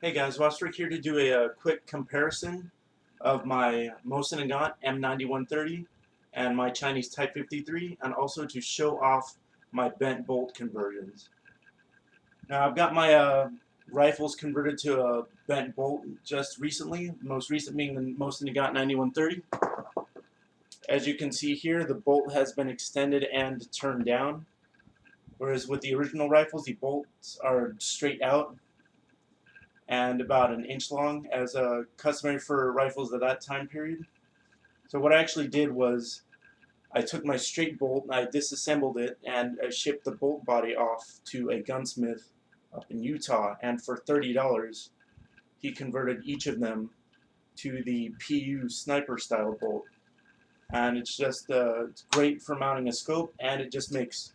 Hey guys, Wasrick here to do a quick comparison of my Mosin Nagant M9130 and my Chinese Type 53, and also to show off my bent bolt conversions. Now I've got my rifles converted to a bent bolt just recently, most recent being the Mosin Nagant 9130. As you can see here, the bolt has been extended and turned down, whereas with the original rifles the bolts are straight out and about an inch long, as customary for rifles of that time period. So what I actually did was I took my straight bolt and I disassembled it, and I shipped the bolt body off to a gunsmith up in Utah, and for $30 he converted each of them to the PU sniper style bolt. And it's just it's great for mounting a scope, and it just makes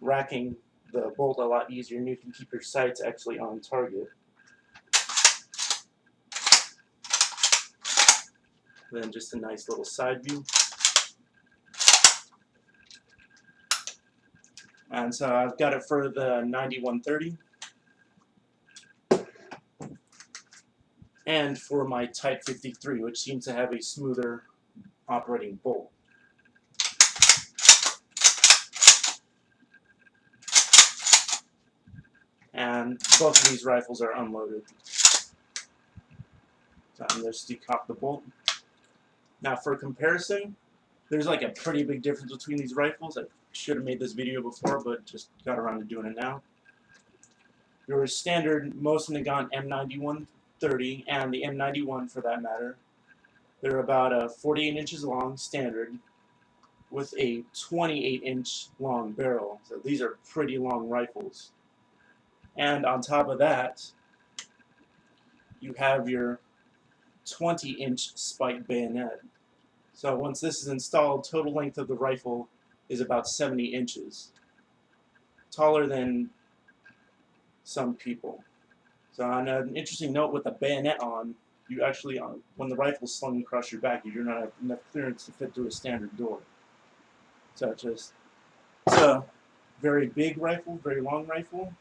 racking the bolt a lot easier, and you can keep your sights actually on target. Then just a nice little side view. And so I've got it for the 9130 and for my Type 53, which seems to have a smoother operating bolt. And both of these rifles are unloaded. So I'm just decock the bolt. Now for comparison, there's like a pretty big difference between these rifles. I should have made this video before, but just got around to doing it now. Your standard Mosin Nagant M9130 and the M91 for that matter, they're about 48 inches long, standard, with a 28-inch long barrel. So these are pretty long rifles. And on top of that, you have your 20-inch spike bayonet. So once this is installed, total length of the rifle is about 70 inches. Taller than some people. So on an interesting note, with the bayonet on, you actually, when the rifle's slung across your back, you do not have enough clearance to fit through a standard door. So it's a very big rifle, very long rifle.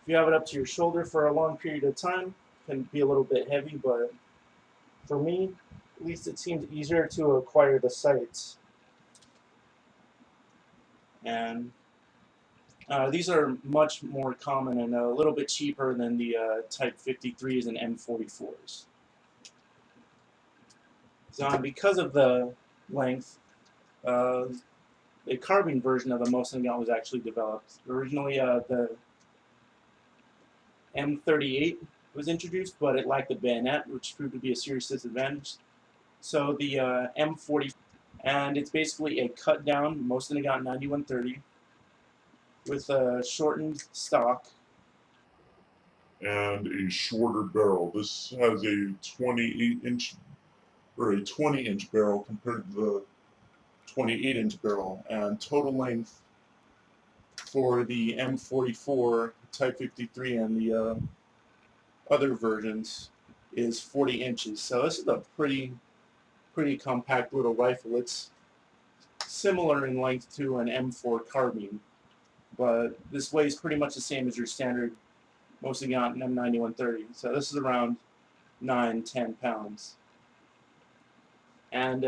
If you have it up to your shoulder for a long period of time, it can be a little bit heavy, but for me, at least it seems easier to acquire the sights. And these are much more common and a little bit cheaper than the Type 53s and M44s. So because of the length, a carbine version of the Mosin Nagant was actually developed. Originally, the M38 was introduced, but it lacked the bayonet, which proved to be a serious disadvantage. So the M40, and it's basically a cut down Mosin Nagant 9130 with a shortened stock and a shorter barrel. This has a 28-inch or a 20-inch barrel compared to the 28-inch barrel, and total length for the M44, Type 53, and the other versions is 40 inches. So this is a pretty compact little rifle. It's similar in length to an M4 carbine, but this weighs pretty much the same as your standard Mosin Nagant M9130. So this is around 9-10 pounds. And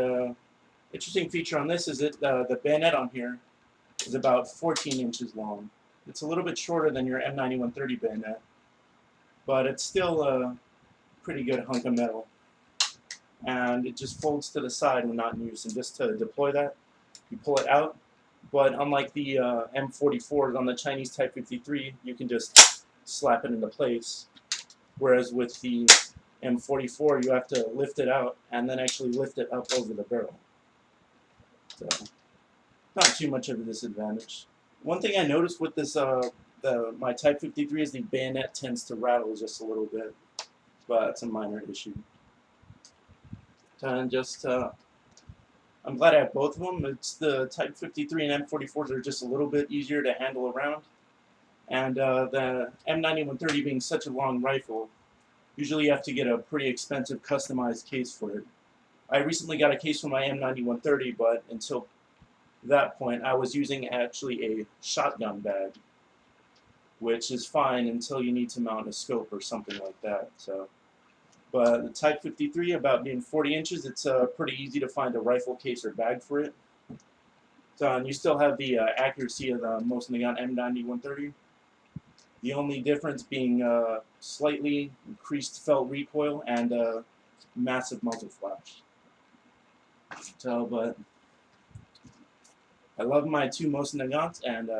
interesting feature on this is that the bayonet on here is about 14 inches long. It's a little bit shorter than your M9130 bayonet, but it's still a pretty good hunk of metal. And it just folds to the side when not in use. And just to deploy that, you pull it out. But unlike the M44s on the Chinese Type 53, you can just slap it into place. Whereas with the M44, you have to lift it out and then actually lift it up over the barrel. So, not too much of a disadvantage. One thing I noticed with this, my Type 53 is the bayonet tends to rattle just a little bit, but it's a minor issue. And just, I'm glad I have both of them. It's the Type 53 and M44s are just a little bit easier to handle around. And the M9130 being such a long rifle, usually you have to get a pretty expensive customized case for it. I recently got a case for my M9130, but until that point I was using actually a shotgun bag. which is fine until you need to mount a scope or something like that. So, but the Type 53, about being 40 inches, it's pretty easy to find a rifle case or bag for it. So, and you still have the accuracy of the Mosin Nagant M91 The only difference being slightly increased felt recoil and massive muzzle flash. So, but I love my two Mosin Nagants, and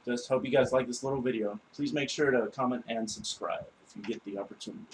just hope you guys like this little video. Please make sure to comment and subscribe if you get the opportunity.